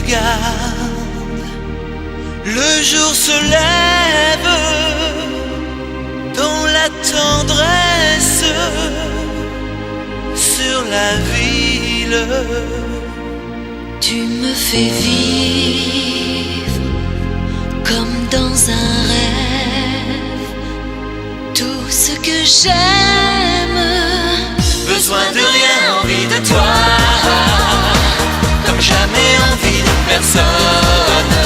regarde, le jour se lève dans la tendresse sur la ville. Tu me fais vivre comme dans un rêve tout ce que j'aime. Besoin de rien, envie de toi, comme jamais envie de personne.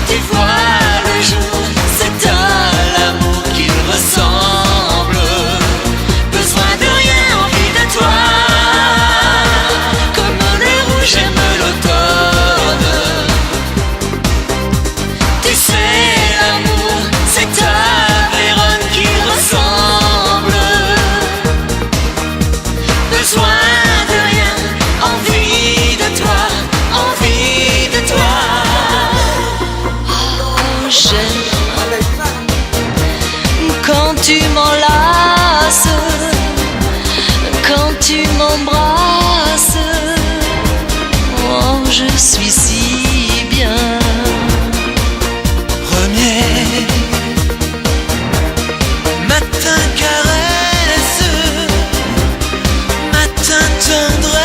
Tu vois le jour, c'est à l'amour qu'il ressemble. Besoin de rien, envie de toi, comme le rouge aime l'automne. Tu sais, l'amour, c'est à Vérone qu'il ressemble. Besoin de rien, envie de toi, envie de toi. Oh, j'aime quand tu m'enlaces, quand tu m'embrasses. Oh, je suis si